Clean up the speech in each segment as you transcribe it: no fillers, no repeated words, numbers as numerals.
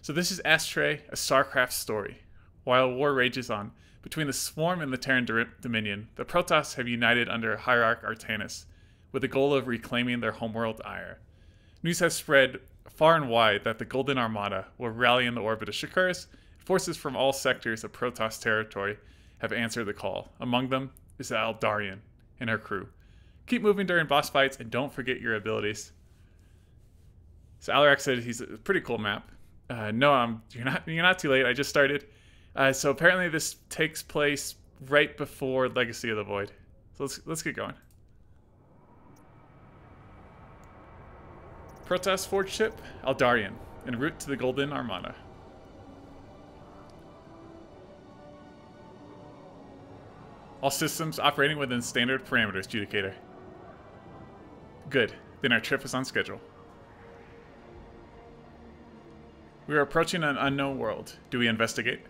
So this is Astray, a StarCraft story. While war rages on between the Swarm and the Terran Dominion, the Protoss have united under Hierarch Artanis, with the goal of reclaiming their homeworld Ire. News has spread far and wide that the Golden Armada will rally in the orbit of Shakuras. Forces from all sectors of Protoss territory have answered the call. Among them is the Eldarian and her crew. Keep moving during boss fights and don't forget your abilities. So Alarak said he's a pretty cool map. No, you're not too late. I just started. So apparently this takes place right before Legacy of the Void. So let's get going. Protoss Forge ship, Eldarian, en route to the Golden Armada. All systems operating within standard parameters, Judicator. Good. Then our trip is on schedule. We are approaching an unknown world. Do we investigate?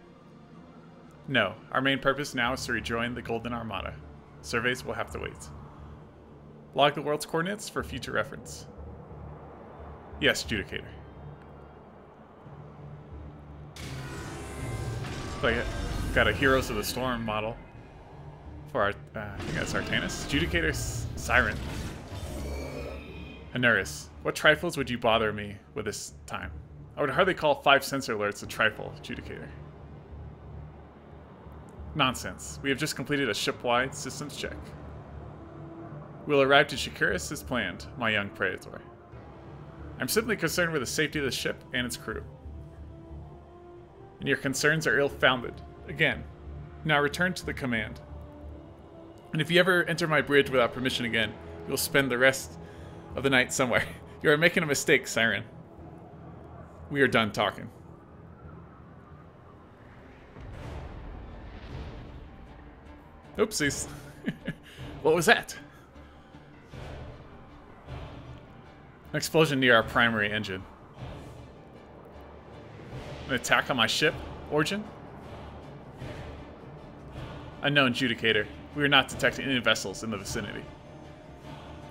No. Our main purpose now is to rejoin the Golden Armada. Surveys will have to wait. Log the world's coordinates for future reference. Yes, Judicator. Got a Heroes of the Storm model for our, I think that's Artanis. Judicator Siren. Anuris, what trifles would you bother me with this time? I would hardly call 5 sensor alerts a trifle, Judicator. Nonsense. We have just completed a ship-wide systems check. We'll arrive to Shakuras as planned, my young Praetor. I'm simply concerned with the safety of the ship and its crew. And your concerns are ill-founded. Again. Now return to the command. And if you ever enter my bridge without permission again, you'll spend the rest of the night somewhere. You are making a mistake, Siren. We are done talking. Oopsies. What was that? An explosion near our primary engine. An attack on my ship? Origin? Unknown, Judicator. We are not detecting any vessels in the vicinity.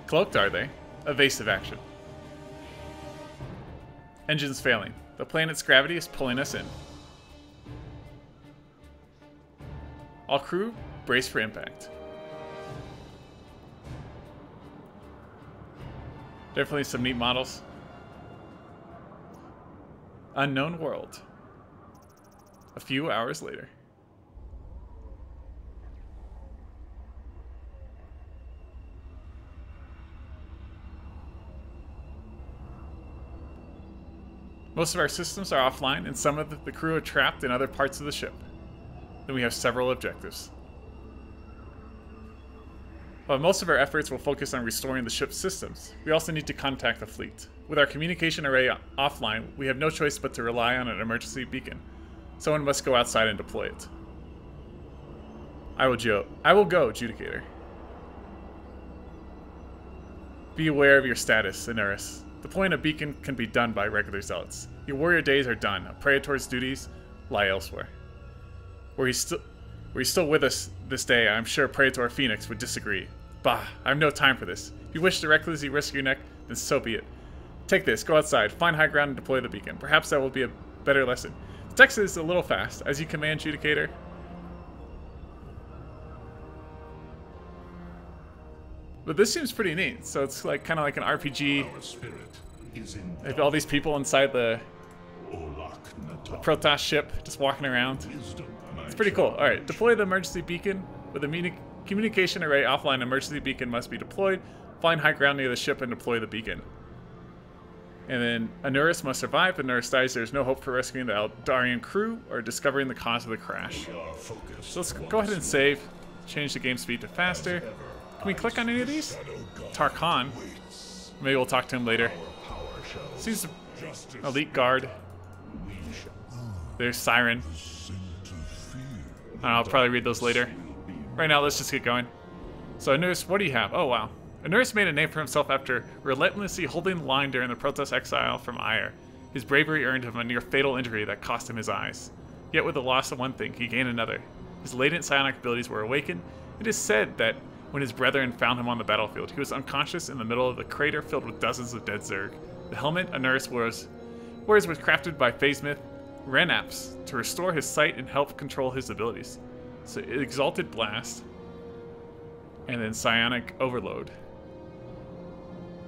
Cloaked, are they? Evasive action. Engines failing. The planet's gravity is pulling us in. All crew, brace for impact. Definitely some neat models. Unknown world. A few hours later. Most of our systems are offline, and some of the crew are trapped in other parts of the ship. Then we have several objectives. While most of our efforts will focus on restoring the ship's systems, we also need to contact the fleet. With our communication array offline, we have no choice but to rely on an emergency beacon. Someone must go outside and deploy it. I will go, Judicator. Be aware of your status, Anuris. Deploying a beacon can be done by regular zealots. Your warrior days are done. A Praetor's duties lie elsewhere. Were he still with us this day, I'm sure Praetor Phoenix would disagree. Bah, I have no time for this. If you wish to recklessly risk your neck, then so be it. Take this, go outside, find high ground and deploy the beacon. Perhaps that will be a better lesson. The text is a little fast. As you command, Judicator. But this seems pretty neat. So it's like kind of like an RPG. They have all these people inside the Protoss ship just walking around. It's pretty cool. Alright, deploy the emergency beacon. With a communication array offline, emergency beacon must be deployed. Find high ground near the ship and deploy the beacon. And then Anuris must survive. If Anuris dies, there's no hope for rescuing the Eldarian crew or discovering the cause of the crash. So let's go ahead and save. Change the game speed to faster. Can we click on any of these? Tarkhan. Maybe we'll talk to him later. Seems elite guard. There's Siren. I'll probably read those later. Right now, let's just get going. So Anuris, what do you have? Oh, wow. Anuris made a name for himself after relentlessly holding the line during the Protoss exile from Ire. His bravery earned him a near fatal injury that cost him his eyes. Yet with the loss of one thing, he gained another. His latent psionic abilities were awakened. It is said that when his brethren found him on the battlefield, he was unconscious in the middle of the crater filled with dozens of dead Zerg. The helmet Anuris wears was crafted by Phasmith Renaps to restore his sight and help control his abilities. So Exalted Blast. And then Psionic Overload.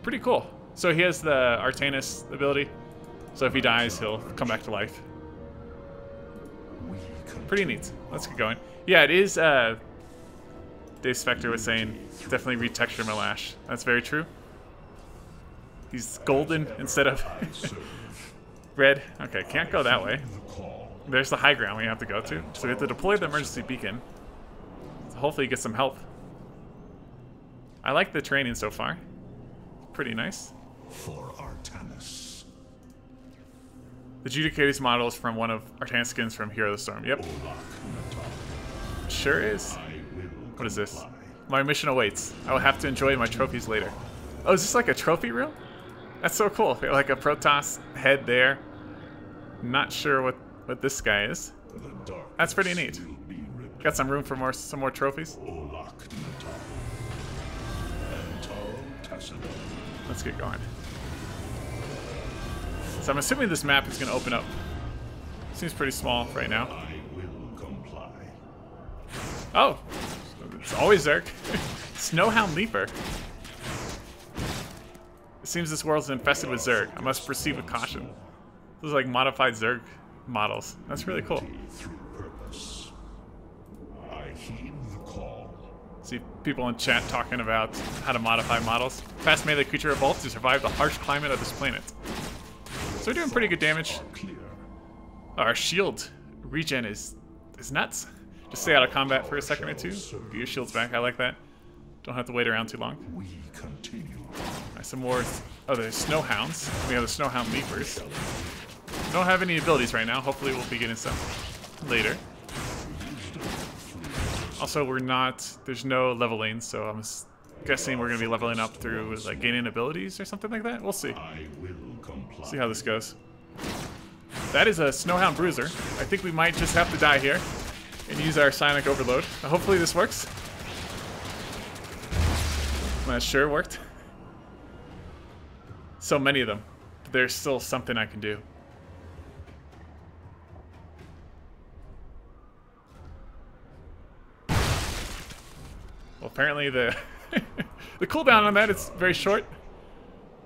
Pretty cool. So he has the Artanis ability. So if he dies, he'll come back to life. Pretty neat. Let's get going. Yeah, it is, Dave Spector was saying, definitely retexture my lash. That's very true. He's golden instead of red. Okay, can't go that way. There's the high ground we have to go to. So we have to deploy the emergency beacon. So hopefully get some help. I like the training so far. Pretty nice. For Artanis. The Judicator's model is from one of Artanis skins from Hero of the Storm. Yep. Sure is. What is this? My mission awaits. I will have to enjoy my trophies later. Oh, is this like a trophy room? That's so cool. Like a Protoss head there. Not sure what this guy is. That's pretty neat. Got some room for some more trophies. Let's get going. So I'm assuming this map is going to open up. Seems pretty small right now. Oh, it's always Zerg. Snowhound Leaper. It seems this world is infested with Zerg. I must proceed with caution. Those are like modified Zerg models. That's really cool. See people in chat talking about how to modify models. Fast melee creature evolved to survive the harsh climate of this planet. So we're doing pretty good damage. Our shield regen is nuts. Just stay out of combat for a second or two. Get your shields back. I like that. Don't have to wait around too long. Right, some more. Oh, there's snowhounds. We have the snowhound leapers. Don't have any abilities right now. Hopefully we'll be getting some later. Also, we're not. There's no leveling, so I'm guessing we're gonna be leveling up through like gaining abilities or something like that. We'll see. See how this goes. That is a snowhound bruiser. I think we might just have to die here and use our Psionic Overload. Hopefully this works. That sure worked. So many of them. But there's still something I can do. Well, apparently the the cooldown on that is very short.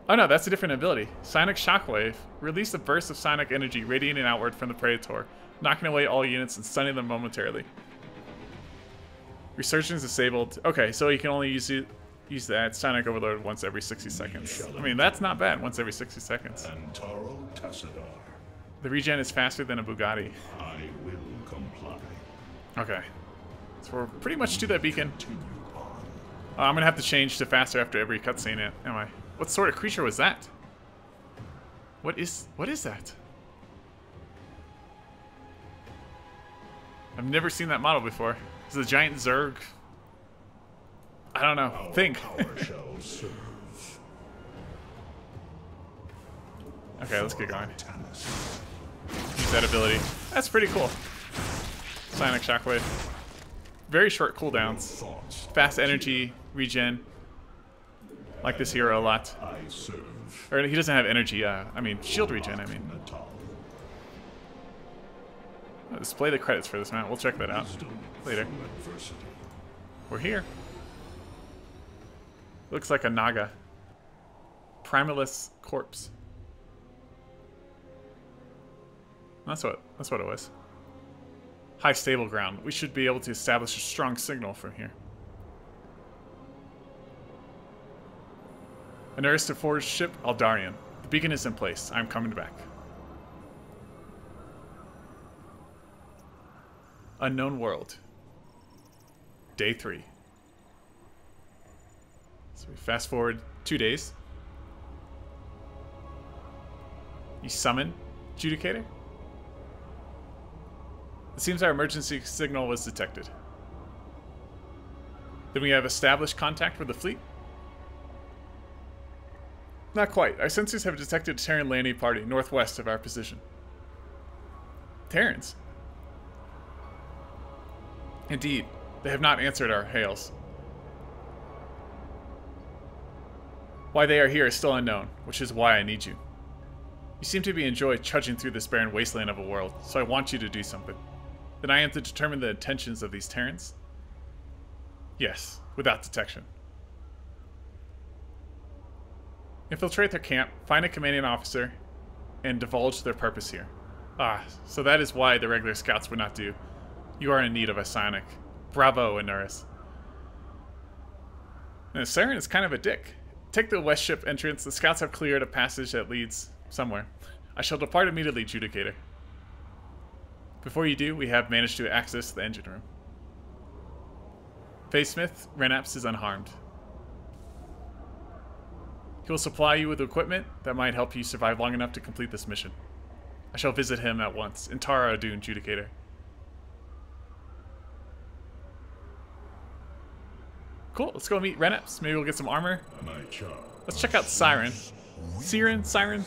Oh no, that's a different ability. Psionic Shockwave. Release a burst of psionic energy radiating outward from the Praetor, knocking away all units and stunning them momentarily. Resurgence disabled. Okay, so you can only use that Psionic Overload once every 60 seconds. I mean, that's not bad, once every 60 seconds. The regen is faster than a Bugatti. I will comply. Okay. So we're pretty much to that beacon. I'm gonna have to change to faster after every cutscene, am I? What sort of creature was that? What is that? I've never seen that model before. Is it a giant Zerg? I don't know. Think. Okay, let's get going. Use that ability. That's pretty cool. Psionic Shockwave. Very short cooldowns. Fast energy regen. Like this hero a lot. Or he doesn't have energy, I mean shield regen, I mean. I'll display the credits for this map. We'll check that out later. We're here. Looks like a Naga. Primalist corpse. That's what it was. High stable ground. We should be able to establish a strong signal from here. An Arista forged ship, Aldarian. The beacon is in place. I'm coming back. Unknown world. Day 3. So we fast forward 2 days. You summon Judicator. It seems our emergency signal was detected. Then we have established contact with the fleet. Not quite. Our sensors have detected a Terran landing party northwest of our position. Terrans? Indeed, they have not answered our hails. Why they are here is still unknown, which is why I need you. You seem to be enjoying trudging through this barren wasteland of a world, so I want you to do something. Then I am to determine the intentions of these Terrans? Yes, without detection. Infiltrate their camp, find a commanding officer, and divulge their purpose here. Ah, so that is why the regular scouts would not do. You are in need of a psionic. Bravo, Anuris. Now, Saren is kind of a dick. Take the west ship entrance. The scouts have cleared a passage that leads somewhere. I shall depart immediately, Judicator. Before you do, we have managed to access the engine room. Facesmith, Renaps is unharmed. He will supply you with equipment that might help you survive long enough to complete this mission. I shall visit him at once. Intara Adun, Judicator. Cool, let's go meet Renaps. Maybe we'll get some armor. Let's check out Siren. Siren?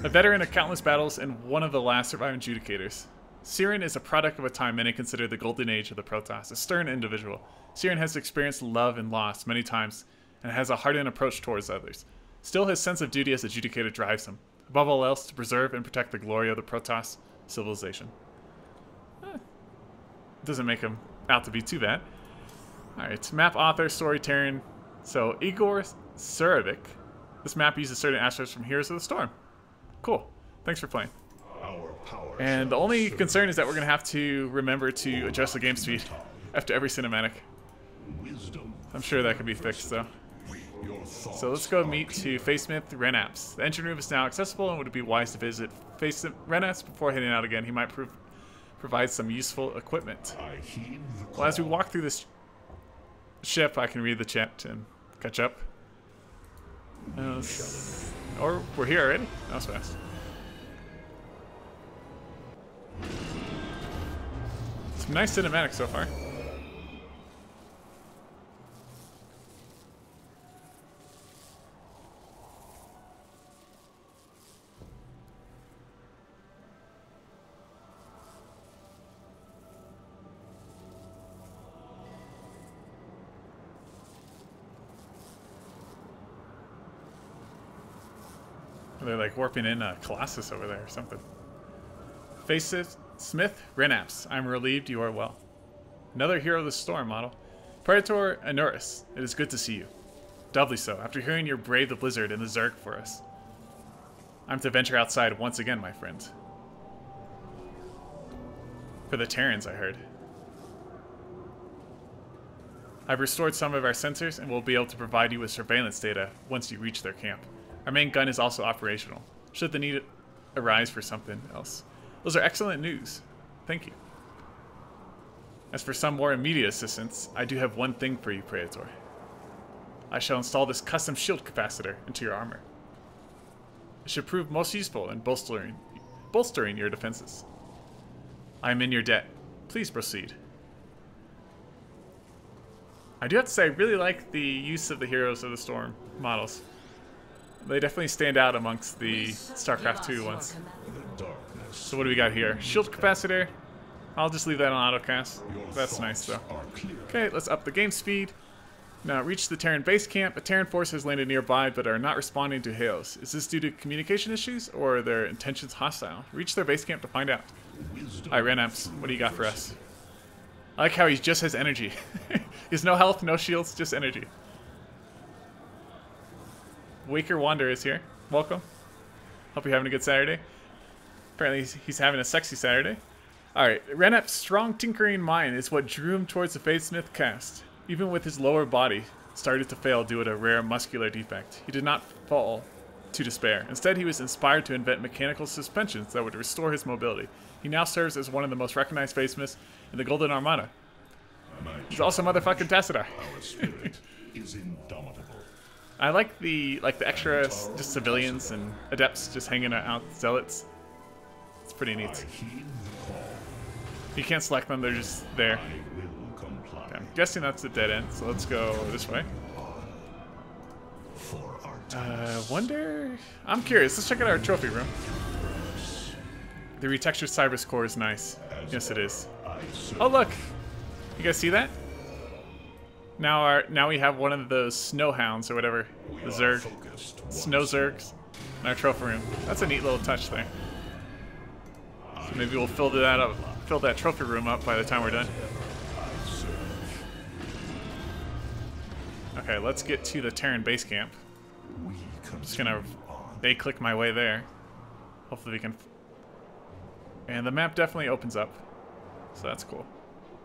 A veteran of countless battles and one of the last surviving Judicators. Siren is a product of a time many consider the golden age of the Protoss, a stern individual. Siren has experienced love and loss many times and has a hardened approach towards others. Still, his sense of duty as a Judicator drives him, above all else, to preserve and protect the glory of the Protoss civilization. Doesn't make him out to be too bad. Alright, map author, story Terran. So, Igor Surovic. This map uses certain aspects from Heroes of the Storm. Cool. Thanks for playing. And the only concern is that we're going to have to remember to adjust the game speed after every cinematic. I'm sure that can be fixed, though. So let's go meet to Facesmith Renaps. The engine room is now accessible, and would it be wise to visit Facesmith Renaps before heading out again? He might provide some useful equipment. Well, as we walk through this ship, I can read the chat and catch up. Or we're here already? That was fast. Some nice cinematics so far. They're like warping in a Colossus over there or something. Facesmith Renaps. I'm relieved you are well. Another Hero of the Storm model. Predator Anuris. It is good to see you. Doubly so, after hearing you brave the blizzard and the Zerg for us. I'm to venture outside once again, my friend. For the Terrans, I heard. I've restored some of our sensors and will be able to provide you with surveillance data once you reach their camp. Our main gun is also operational, should the need arise for something else. Those are excellent news. Thank you. As for some more immediate assistance, I do have one thing for you, Predator. I shall install this custom shield capacitor into your armor. It should prove most useful in bolstering your defenses. I am in your debt. Please proceed. I do have to say, I really like the use of the Heroes of the Storm models. They definitely stand out amongst the StarCraft 2 ones. So what do we got here? Shield capacitor. I'll just leave that on autocast. That's nice though. Okay, let's up the game speed. Now reach the Terran base camp. A Terran force has landed nearby but are not responding to hails. Is this due to communication issues or are their intentions hostile? Reach their base camp to find out. Alright, Renaps, what do you got for us? I like how he just has energy. He has no health, no shields, just energy. Waker Wanderer is here. Welcome. Hope you're having a good Saturday. Apparently he's having a sexy Saturday. Alright, Renap's strong tinkering mind is what drew him towards the Facesmith cast. Even with his lower body started to fail due to a rare muscular defect, he did not fall to despair. Instead, he was inspired to invent mechanical suspensions that would restore his mobility. He now serves as one of the most recognized Facesmiths in the Golden Armada. He's also motherfucking Tassadar. is indomitable. I like the extra just civilians and adepts just hanging out, zealots. It's pretty neat. You can't select them; they're just there. Okay, I'm guessing that's a dead end, so let's go this way. Wonder. I'm curious. Let's check out our trophy room. The retextured Cybers core is nice. Yes, it is. Oh look! You guys see that? Now we have one of those snow hounds or whatever, the Zerg, snow Zergs. in our trophy room. That's a neat little touch there. So maybe we'll fill that trophy room up by the time we're done. Okay, let's get to the Terran base camp. I'm just gonna A-click my way there. Hopefully we can... And the map definitely opens up. So that's cool.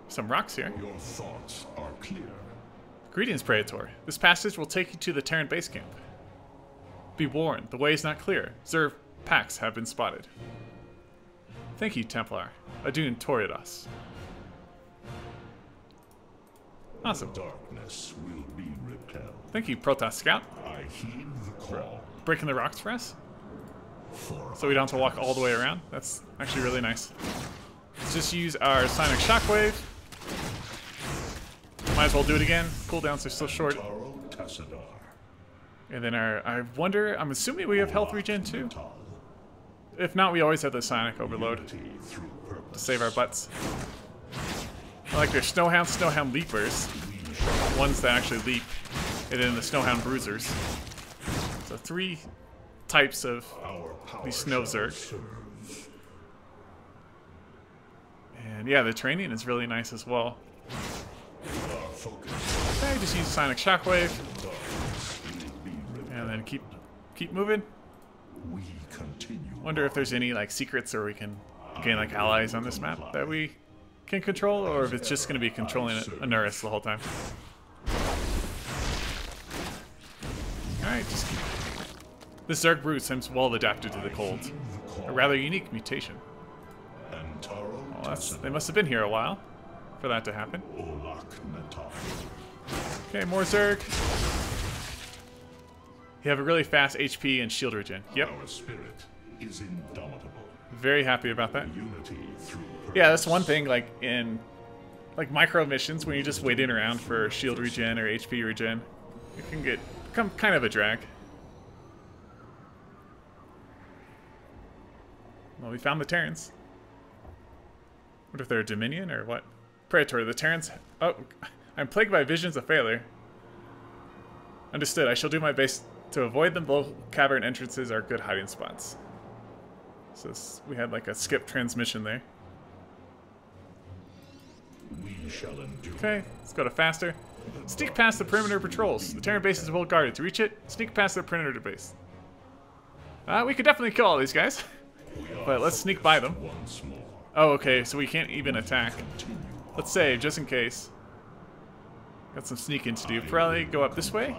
Some rocks here. Your thoughts are clear. Greetings, Praetor. This passage will take you to the Terran base camp. Be warned, the way is not clear. Zerv packs have been spotted. Thank you, Templar. Adun Toridas. Awesome. The darkness will be repelled. Thank you, Protoss Scout. I heed the call. Breaking the rocks for us. For So we don't have to walk all the way around. That's actually really nice. Let's just use our Sonic Shockwave. Might as well do it again. Cooldowns are so short. And then I wonder, I'm assuming we have health regen too? If not, we always have the Sonic Overload to save our butts. I like their Snowhound Leapers. Ones that actually leap. And then the Snowhound Bruisers. So 3 types of these Snow Zerg. And yeah, the training is really nice as well. Okay, just use Sonic Shockwave. And then keep moving. Wonder if there's any like secrets or we can gain like allies on this map that we can control, or if it's just going to be controlling Anuris the whole time. Alright, just keep... This Zerg Brute seems well adapted to the cold. A rather unique mutation. Well, they must have been here a while for that to happen. Okay, more Zerg. You have a really fast HP and shield regen. Yep. Our spirit is indomitable. Very happy about that. Unity through Yeah, that's one thing, like in like micro missions when you're just waiting around for shield regen or HP regen, it can become kind of a drag. Well, we found the Terrans. What if they're a Dominion or what? Praetor, the Terrans... Oh, I'm plagued by visions of failure. Understood. I shall do my best to avoid them. Below cavern entrances are good hiding spots. So we had like a skip transmission there. we shall endure. Okay, let's go to faster. Sneak past the perimeter patrols. The Terran base is well guarded. To reach it, sneak past the perimeter base. We could definitely kill all these guys. But let's sneak by them. Once more. Oh, okay, so we can't even attack. Let's save, just in case. Got some sneaking to do. Probably go up this way.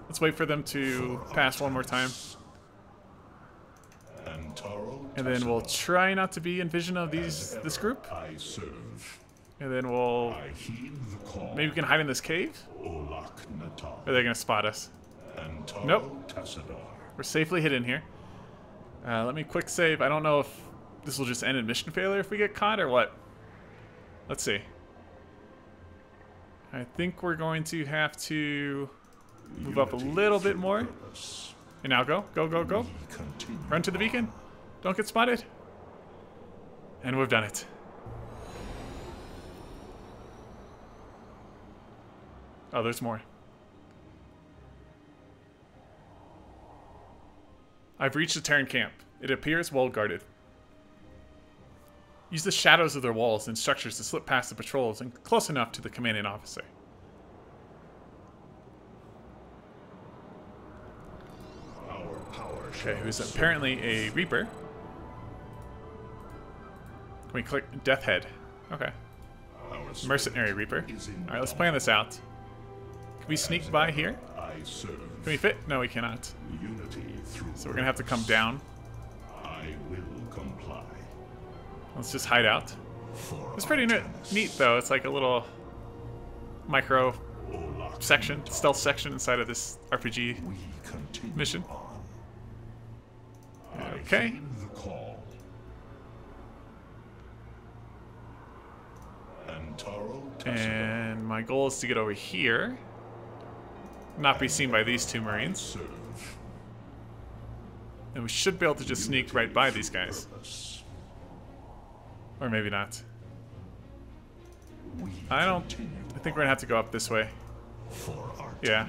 Let's wait for them to pass one more time. And then we'll try not to be in vision of this group. And then we'll... Maybe we can hide in this cave? Or are they going to spot us? Nope. We're safely hidden here. Let me quick save. I don't know if this will just end in mission failure if we get caught or what. Let's see. I think we're going to have to move up a little bit more. And now go. Go, go, go. Run to the beacon. Don't get spotted. And we've done it. Oh, there's more. I've reached the Terran camp. It appears well guarded. Use the shadows of their walls and structures to slip past the patrols and close enough to the commanding officer. Okay, who's apparently a Reaper. Can we click Death Head? Okay. Mercenary Reaper. Alright, let's plan this out. Can we sneak by here? Can we fit? No, we cannot. So we're gonna have to come down. Let's just hide out. It's pretty neat though. It's like a little micro section, stealth section inside of this RPG mission. Okay. And my goal is to get over here. Not be seen by these two Marines. And we should be able to just sneak right by these guys. Or maybe not. I think we're gonna have to go up this way. Yeah.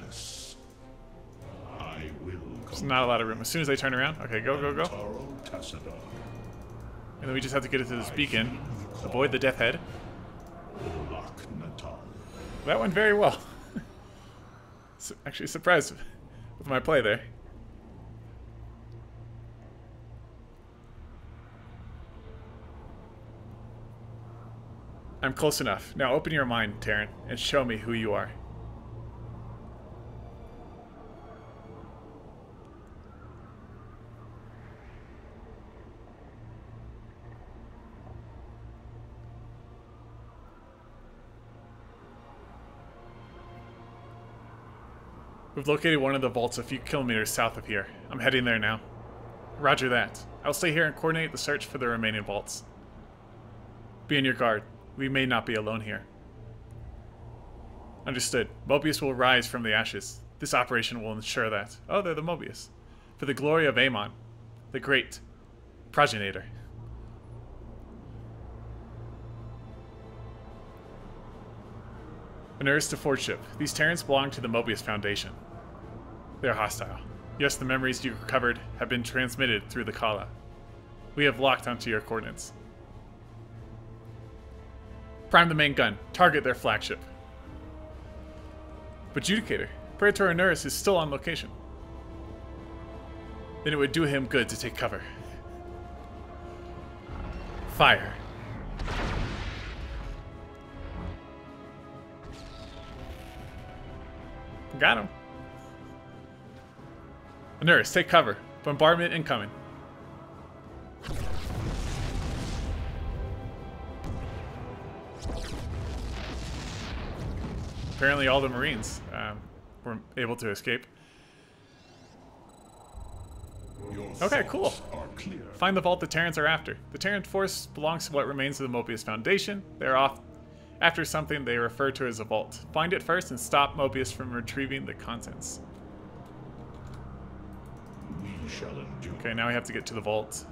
There's not a lot of room. As soon as I turn around, okay, go, go, go. And then we just have to get it to this beacon. Avoid the death head. That went very well. Actually surprised with my play there. I'm close enough. Now open your mind, Terran, and show me who you are. We've located one of the vaults a few kilometers south of here. I'm heading there now. Roger that. I'll stay here and coordinate the search for the remaining vaults. Be on your guard. We may not be alone here. Understood. Mobius will rise from the ashes. This operation will ensure that. Oh, they're the Mobius. For the glory of Amon, the great progenitor. Unearths to Forge ship. These Terrans belong to the Mobius Foundation. They are hostile. Yes, the memories you recovered have been transmitted through the Kala. We have locked onto your coordinates. Prime the main gun. Target their flagship. But Judicator, Praetor Unearths is still on location. Then it would do him good to take cover. Fire. Got him. Unearths, take cover. Bombardment incoming. Apparently all the Marines were able to escape. Okay, cool. Find the vault the Terrans are after. The Terran force belongs to what remains of the Mobius Foundation. They're off after something they refer to as a vault. Find it first and stop Mobius from retrieving the contents. Okay, now we have to get to the vault.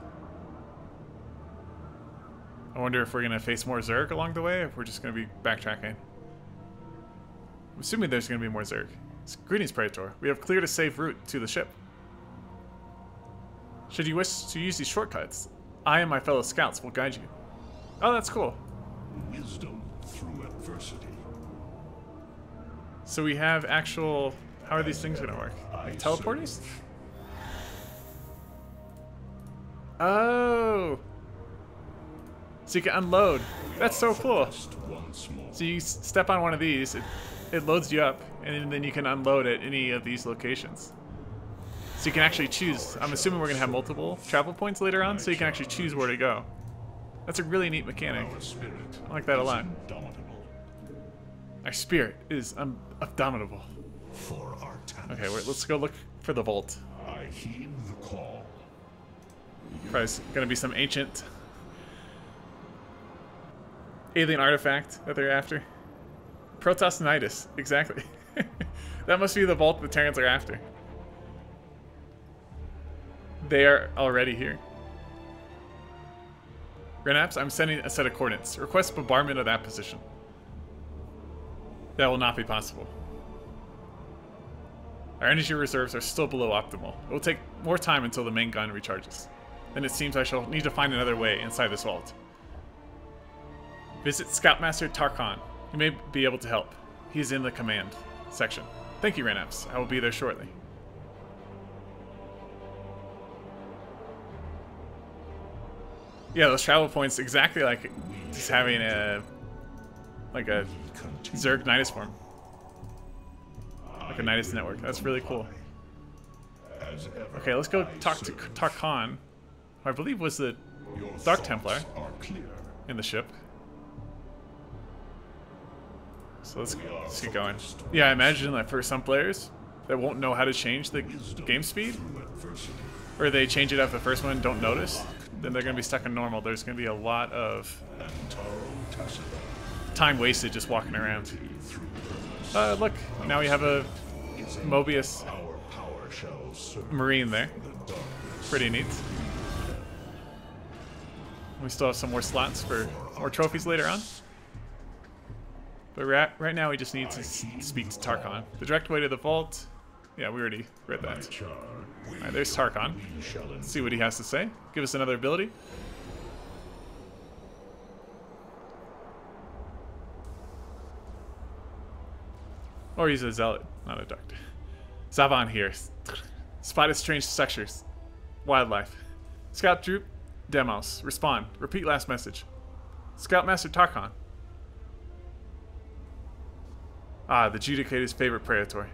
I wonder if we're going to face more Zerg along the way, or if we're just going to be backtracking. I'm assuming there's going to be more Zerg. Greetings, Praetor. We have cleared a safe route to the ship. Should you wish to use these shortcuts, I and my fellow scouts will guide you. Oh, that's cool. Wisdom through adversity. So we have actual... How are these things going to work? Like teleporters? Oh! So you can unload. That's so cool. So you step on one of these, it loads you up, and then you can unload at any of these locations. So you can actually choose. I'm assuming we're going to have multiple travel points later on, so you can actually choose where to go. That's a really neat mechanic. I like that a lot. Our spirit is indomitable. Okay, let's go look for the vault. I heed the call. Probably going to be some ancient alien artifact that they're after. Protoss Nidus, exactly. That must be the vault the Terrans are after. They are already here. Renaps, I'm sending a set of coordinates. Request bombardment of that position. That will not be possible. Our energy reserves are still below optimal. It will take more time until the main gun recharges. Then it seems I shall need to find another way inside this vault. Visit Scoutmaster Tarkhan. He may be able to help. He is in the command section. Thank you, Renaps. I will be there shortly. Yeah, those travel points exactly like just having a Zerg Nidus form. Like a Nidus network. That's really cool. Okay, let's go talk to Tarkhan, who I believe was the Dark Templar in the ship. So let's get going. Yeah, I imagine that for some players that won't know how to change the game speed, or they change it after the first one and don't notice, then they're going to be stuck in normal. There's going to be a lot of time wasted just walking around. Look, now we have a Mobius Marine there. Pretty neat. We still have some more slots for more trophies later on. But right now we just need to speak to Tarkhan. The direct way to the vault Yeah, we already read By that. charge, Alright, there's Tarkon. we shall Let's see what he has to say. Give us another ability. Or he's a zealot, not a doctor. Zavan here. Spotted strange structures. Wildlife. Scout Troop, Demos. Respond. Repeat last message. Scoutmaster Tarkon. Ah, the Judicator's favorite Praetor.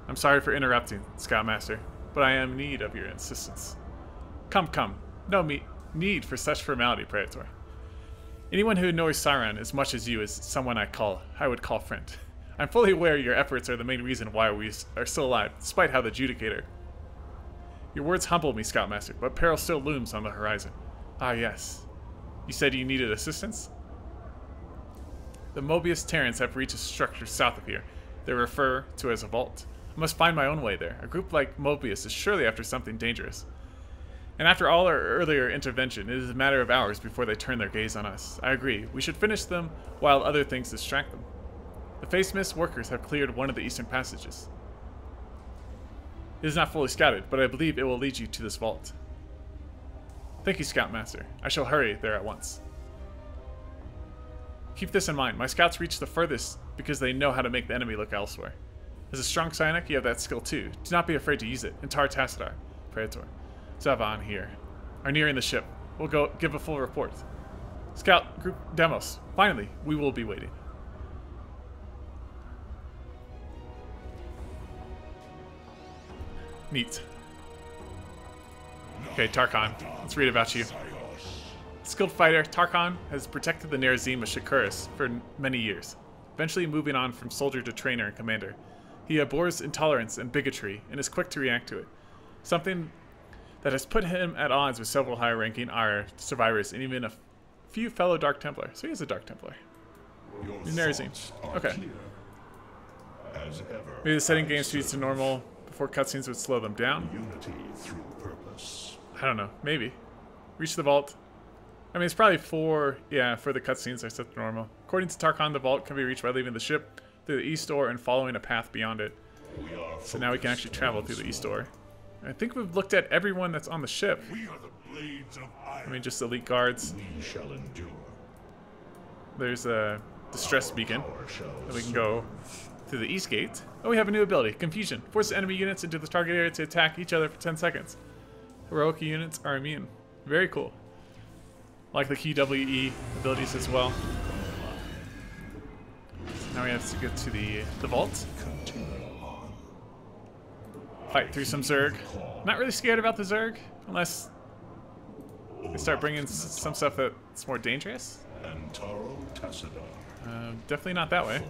I'm sorry for interrupting, Scoutmaster, but I am in need of your assistance. Come, come. No need for such formality, Praetor. Anyone who ignores Sauron as much as you is someone I would call friend. I'm fully aware your efforts are the main reason why we are still alive, despite how the Judicator. Your words humble me, Scoutmaster, but peril still looms on the horizon. Ah, yes. You said you needed assistance? The Mobius Terrans have reached a structure south of here. They refer to as a vault. I must find my own way there. A group like Mobius is surely after something dangerous. And after all our earlier intervention, it is a matter of hours before they turn their gaze on us. I agree. We should finish them while other things distract them. The Face Mist workers have cleared one of the eastern passages. It is not fully scouted, but I believe it will lead you to this vault. Thank you, Scoutmaster. I shall hurry there at once. Keep this in mind. My scouts reach the furthest because they know how to make the enemy look elsewhere. As a strong Psionic, you have that skill too. Do not be afraid to use it. Intar Tassadar, Praetor. Zavan here. Are nearing the ship. We'll go give a full report. Scout Group Demos. Finally, we will be waiting. Neat. Okay, Tarkon. Let's read about you. Skilled fighter, Tarkon has protected the Nerazim of Shakuris for many years, eventually moving on from soldier to trainer and commander. He abhors intolerance and bigotry and is quick to react to it, something that has put him at odds with several higher-ranking survivors and even a few fellow Dark Templar. So he is a Dark Templar. Nerazim. Okay. Maybe the setting game speeds to normal before cutscenes would slow them down. Unity through purpose. I don't know. Maybe. Reach the vault. I mean, it's probably for the cutscenes are set to normal. According to Tarkon, the vault can be reached by leaving the ship through the east door and following a path beyond it. So now we can actually travel through the east door. I think we've looked at everyone that's on the ship. We are the blades of iron. I mean, just elite guards. We shall endure. There's a distress beacon. Power shall And we can go through the east gate. Oh, we have a new ability. Confusion. Force enemy units into the target area to attack each other for 10 seconds. Heroic units are immune. Very cool. Like the QWE abilities as well. So now we have to get to the vault. Fight through some Zerg. Not really scared about the Zerg, unless we start bringing some stuff that's more dangerous. Definitely not that way.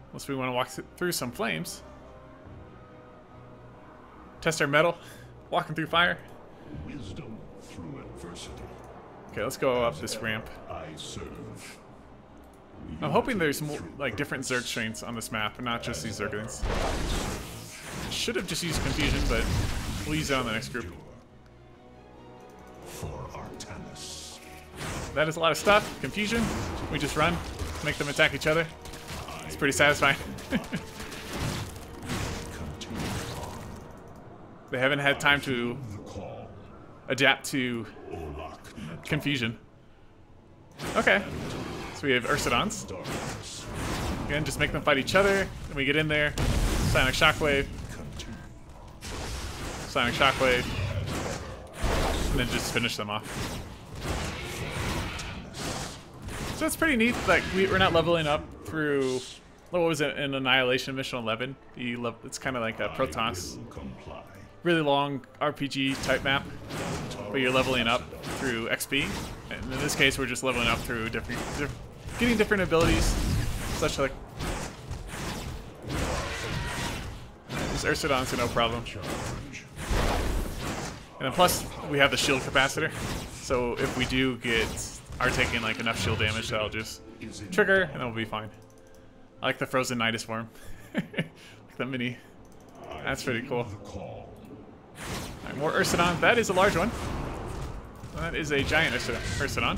Unless we want to walk through some flames. Test our metal. Walking through fire. Wisdom through adversity. Okay, let's go up this ramp. I serve. I'm hoping there's more, like, different Zerg strains on this map, and not just these Zerglings. Should have just used Confusion, but we'll use it on the next group. For Artanis. That is a lot of stuff. Confusion. We just run, make them attack each other. It's pretty satisfying. They haven't had time to adapt to Confusion. Okay. So we have Ursidons. Again, just make them fight each other. Then we get in there. Psionic Shockwave. Psionic Shockwave. And then just finish them off. So it's pretty neat. Like, we're not leveling up through... What was it in Annihilation Mission 11? It's kind of like a Protoss. Really long RPG type map. But you're leveling up through XP. And in this case, we're just leveling up through getting different abilities. Such like... These Ursidons are no problem. And then plus, we have the shield capacitor. So if we do are taking like enough shield damage, that'll just trigger, and then we'll be fine. I like the frozen Nidus form. Like the mini. That's pretty cool. Alright, more Ursidon. That is a large one. That is a giant Ursidon.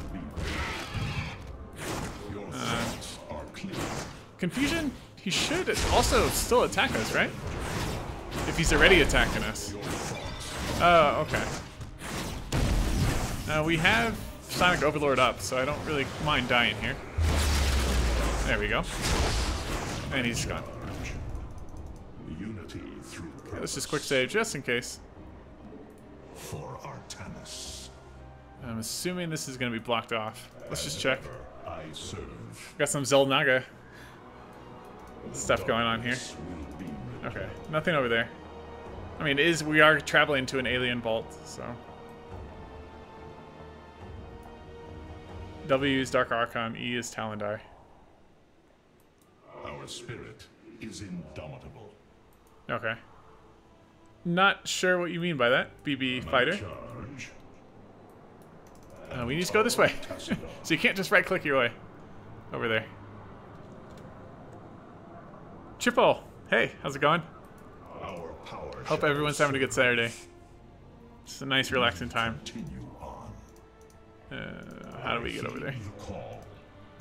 Confusion He should also still attack us, right? If he's already attacking us. Oh, okay. We have Sonic Overlord up, so I don't really mind dying here. There we go. And he's gone. Unity through Okay, let's just quick save just in case. for Artanis. I'm assuming this is going to be blocked off. Let's just check. I serve. Got some Xel'Naga stuff going on here. Okay, nothing over there. I mean, we are traveling to an alien vault, so. W is Dark Archon, E is Talendar. Our spirit is indomitable. Okay. Not sure what you mean by that, BB fighter. Charge. We need to go this way. So you can't just right-click your way over there. Chippo, hey, how's it going? Our power Hope everyone's having a good Saturday. It's a nice, relaxing time. continue on. How do we get over there? The call.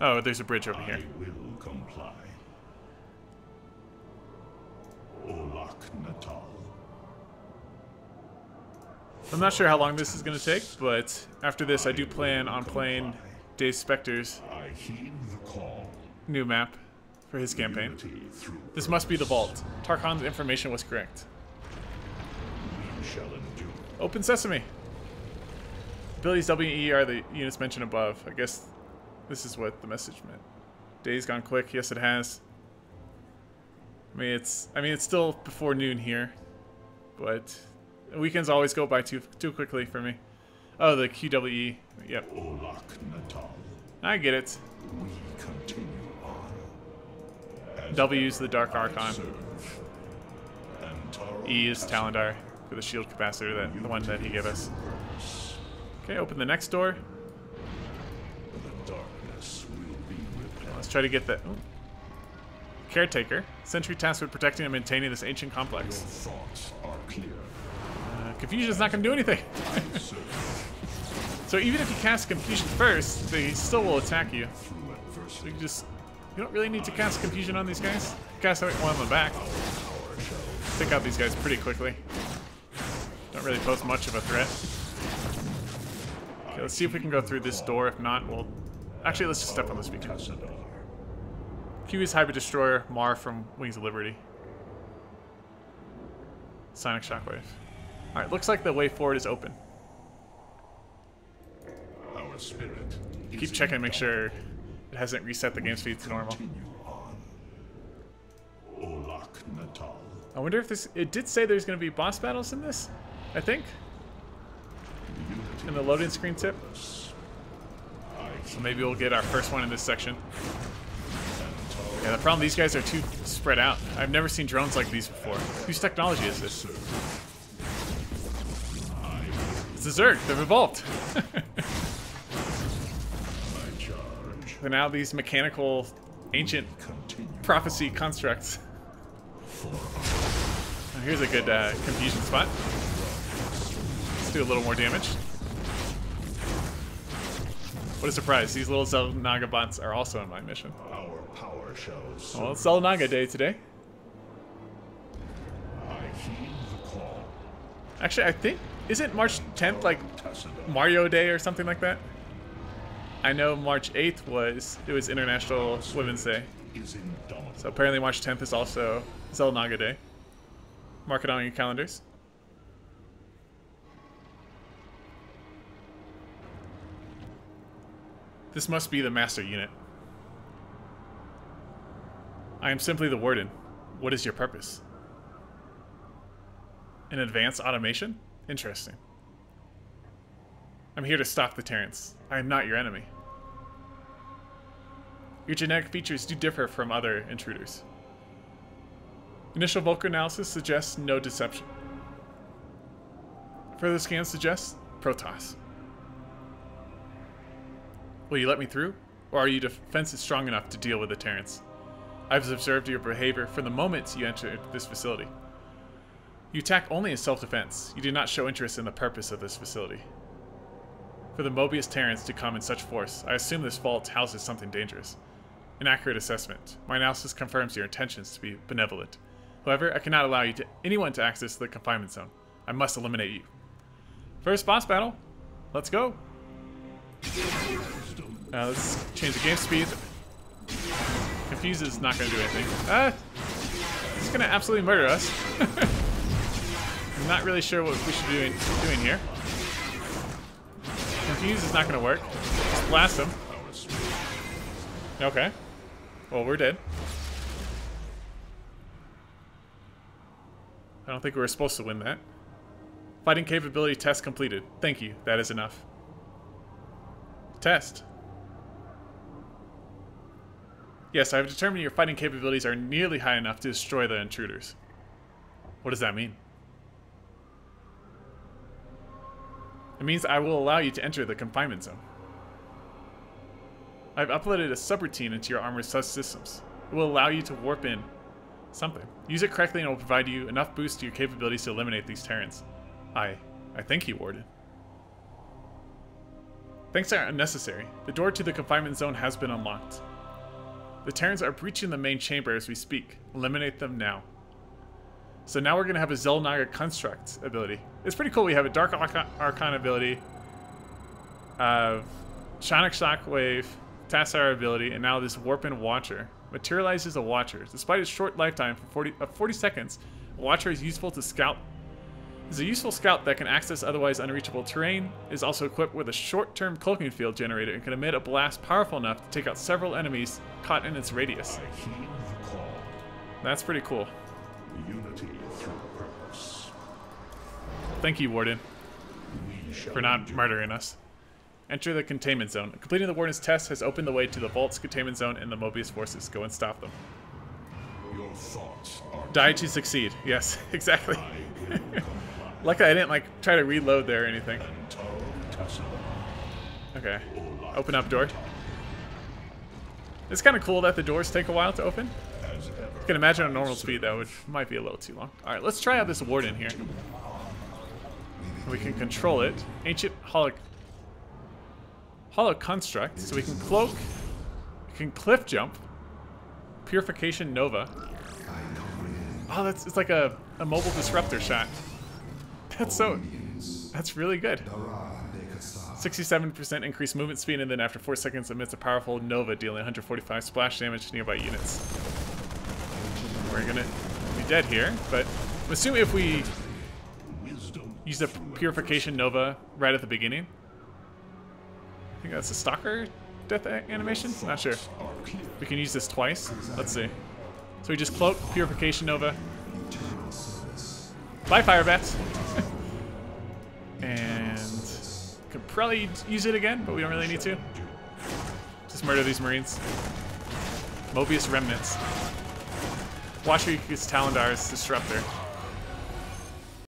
Oh, there's a bridge over here. I will comply. Olak Natal. I'm not sure how long this is going to take, but after this, I do plan on playing Dave Spector's I heed the call. new map for his campaign. Unity through This must be the vault. Tarkhan's information was correct. we shall endure. Open sesame. Abilities W and E are the units mentioned above. I guess this is what the message meant. Day's gone quick. Yes, it has. I mean, it's still before noon here, but weekends always go by too quickly for me. Oh, the QWE. Yep. Olak Natal. I get it. We continue on. W is the Dark Archon. Serve. And E is Talendar for the shield capacitor, the one that he gave us. Okay, open the next door. the darkness will be with Let's try to get that. Ooh. Caretaker. Sentry tasked with protecting and maintaining this ancient complex. thoughts are clear. Confusion's not going to do anything. So even if you cast Confusion first, they still will attack you. So you don't really need to cast Confusion on these guys. Cast one on the back. Take out these guys pretty quickly. Don't really pose much of a threat. Okay, let's see if we can go through this door. If not, we'll... Actually, let's just step on this beacon. Q is Hybrid Destroyer, Mar from Wings of Liberty. Sonic Shockwave. Alright, looks like the way forward is open. Our spirit Keep checking to make sure it hasn't reset the game speed to normal. continue on. Olak Natal. I wonder if this... It did say there's going to be boss battles in this, I think. In the loading screen tip. So maybe we'll get our first one in this section. Yeah, the problem, these guys are too spread out. I've never seen drones like these before. Whose technology is this? It's the Zerg, the Revolt. So now these mechanical, ancient prophecy constructs. Oh, here's a good confusion spot. Let's do a little more damage. What a surprise, these little Xel'Naga bots are also in my mission. Our power shall Well, it's Xel'Naga Day today. I heed the call. Actually, I think, isn't March 10th like Mario Day or something like that? I know March 8th was International Women's Day. Is indomitable. So apparently March 10th is also Xel'Naga Day. Mark it on your calendars. This must be the master unit. I am simply the warden. What is your purpose? An advanced automation? Interesting. I'm here to stop the Terrans. I am not your enemy. Your genetic features do differ from other intruders. Initial Vulcan analysis suggests no deception. Further scans suggest Protoss. Will you let me through? Or are your defenses strong enough to deal with the Terrans? I've observed your behavior from the moment you entered this facility. You attack only in self-defense. You do not show interest in the purpose of this facility. For the Mobius Terrans to come in such force, I assume this vault houses something dangerous. An accurate assessment. My analysis confirms your intentions to be benevolent. However, I cannot allow anyone to access the confinement zone. I must eliminate you. First boss battle. Let's go. Let's change the game speed. Confuse is not going to do anything. It's going to absolutely murder us. I'm not really sure what we should be doing here. Confuse is not going to work. Just blast him. Okay. Well, we're dead. I don't think we were supposed to win that. Fighting capability test completed. Thank you. That is enough. Test. Yes, I have determined your fighting capabilities are nearly high enough to destroy the intruders. What does that mean? It means I will allow you to enter the confinement zone. I've uploaded a subroutine into your armor's subsystems. It will allow you to warp in something. Use it correctly and it will provide you enough boost to your capabilities to eliminate these Terrans. I thank you, Warden. Thanks are unnecessary. The door to the confinement zone has been unlocked. The Terrans are breaching the main chamber as we speak. Eliminate them now. So now we're going to have a Xel'Naga Construct ability. It's pretty cool. We have a Dark Archon ability, Sonic Shockwave, Tassar ability, and now this Warp-In Watcher. Materializes a Watcher. Despite its short lifetime of 40 seconds, a Watcher is useful to scout. Is a useful scout that can access otherwise unreachable terrain, is also equipped with a short-term cloaking field generator, and can emit a blast powerful enough to take out several enemies caught in its radius. That's pretty cool. Unity through purpose. Thank you, Warden, for not murdering us. Enter the containment zone. Completing the Warden's test has opened the way to the Vault's containment zone and the Mobius forces. Go and stop them. Your thoughts are Die to succeed. Yes, exactly. Luckily I didn't try to reload there or anything. Okay. Open up door. It's kind of cool that the doors take a while to open. You can imagine on normal speed that might be a little too long. Alright, let's try out this Warden here. We can control it. Ancient Hollow Construct, so we can cloak, we can cliff jump, Purification Nova. Oh, it's like a mobile disruptor shot. That's really good. 67% increased movement speed, and then after 4 seconds emits a powerful Nova, dealing 145 splash damage to nearby units. We're gonna be dead here, but I'm assuming if we use the Purification Nova right at the beginning. I think that's a Stalker death animation? Not sure. We can use this twice. Let's see. So we just cloak, Purification Nova. Bye, Fire Bats. And could probably use it again, but we don't really need to. Just murder these Marines. Mobius Remnants. Watcher uses Talandar's Disruptor.